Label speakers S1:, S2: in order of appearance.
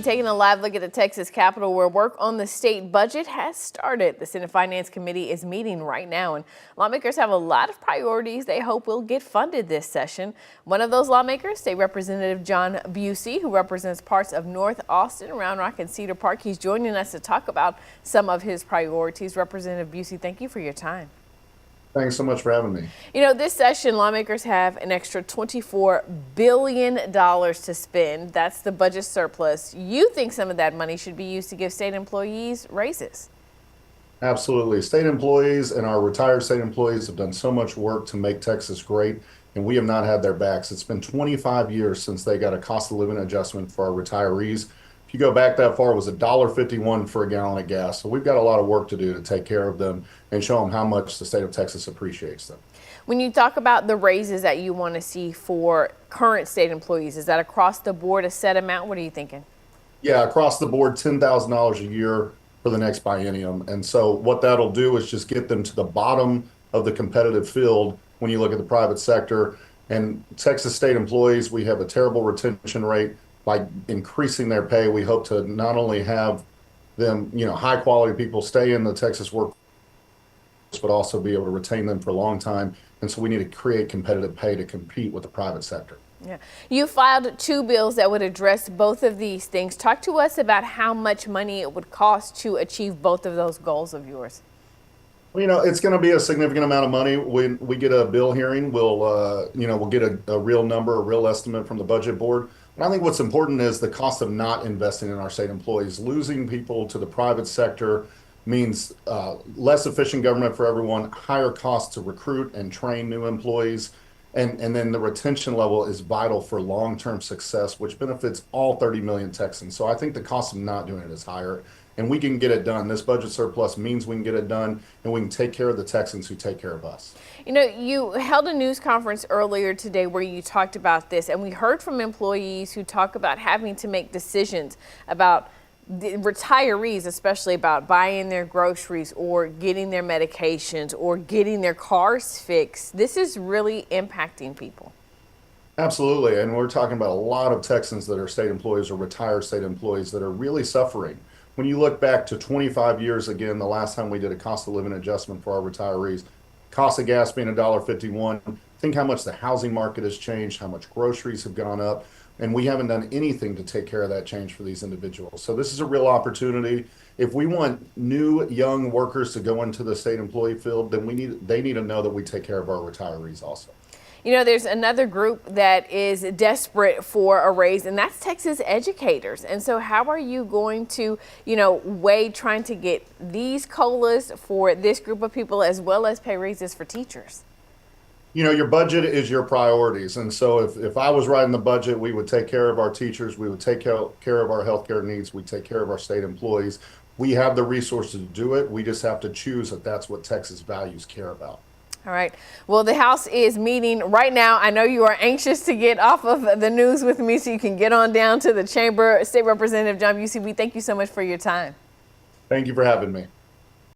S1: Taking a live look at the Texas Capitol, where work on the state budget has started. The Senate Finance Committee is meeting right now, and lawmakers have a lot of priorities they hope will get funded this session. One of those lawmakers, State Representative John Bucy, who represents parts of North Austin around Rock and Cedar Park. He's joining us to talk about some of his priorities. Representative Bucy, thank you for your time.
S2: Thanks so much for having me.
S1: You know, this session, lawmakers have an extra $24 billion to spend. That's the budget surplus. You think some of that money should be used to give state employees raises?
S2: Absolutely. State employees and our retired state employees have done so much work to make Texas great, and we have not had their backs. It's been 25 years since they got a cost of living adjustment for our retirees. If you go back that far, it was $1.51 for a gallon of gas. So we've got a lot of work to do to take care of them and show them how much the state of Texas appreciates them.
S1: When you talk about the raises that you want to see for current state employees, is that across the board a set amount? What are you thinking?
S2: Yeah, across the board, $10,000 a year for the next biennium. And so what that'll do is just get them to the bottom of the competitive field when you look at the private sector. And Texas state employees, we have a terrible retention rate. By increasing their pay, we hope to not only have them, high quality people stay in the Texas workforce, but also be able to retain them for a long time. And so we need to create competitive pay to compete with the private sector.
S1: Yeah. You filed 2 bills that would address both of these things. Talk to us about how much money it would cost to achieve both of those goals of yours.
S2: Well, it's going to be a significant amount of money. When we get a bill hearing, we'll get a real number, a real estimate from the budget board. And I think what's important is the cost of not investing in our state employees. Losing people to the private sector means less efficient government for everyone, higher costs to recruit and train new employees. And then the retention level is vital for long-term success, which benefits all 30 million Texans. So I think the cost of not doing it is higher. And we can get it done. This budget surplus means we can get it done, and we can take care of the Texans who take care of us.
S1: You know, you held a news conference earlier today where you talked about this, and we heard from employees who talk about having to make decisions about the retirees, especially about buying their groceries or getting their medications or getting their cars fixed. This is really impacting people.
S2: Absolutely. And we're talking about a lot of Texans that are state employees or retired state employees that are really suffering. When you look back to 25 years, again, the last time we did a cost of living adjustment for our retirees, cost of gas being $1.51, think how much the housing market has changed, how much groceries have gone up, and we haven't done anything to take care of that change for these individuals. So this is a real opportunity. If we want new young workers to go into the state employee field, then they need to know that we take care of our retirees also.
S1: You know, there's another group that is desperate for a raise, and that's Texas educators. And so how are you going to, weigh trying to get these COLAs for this group of people as well as pay raises for teachers?
S2: Your budget is your priorities. And so if I was writing the budget, we would take care of our teachers, we would take care of our healthcare needs, we take care of our state employees. We have the resources to do it. We just have to choose if that's what Texas values care about.
S1: All right. Well, the House is meeting right now. I know you are anxious to get off of the news with me so you can get on down to the chamber. State Representative John Bucy, we thank you so much for your time.
S2: Thank you for having me.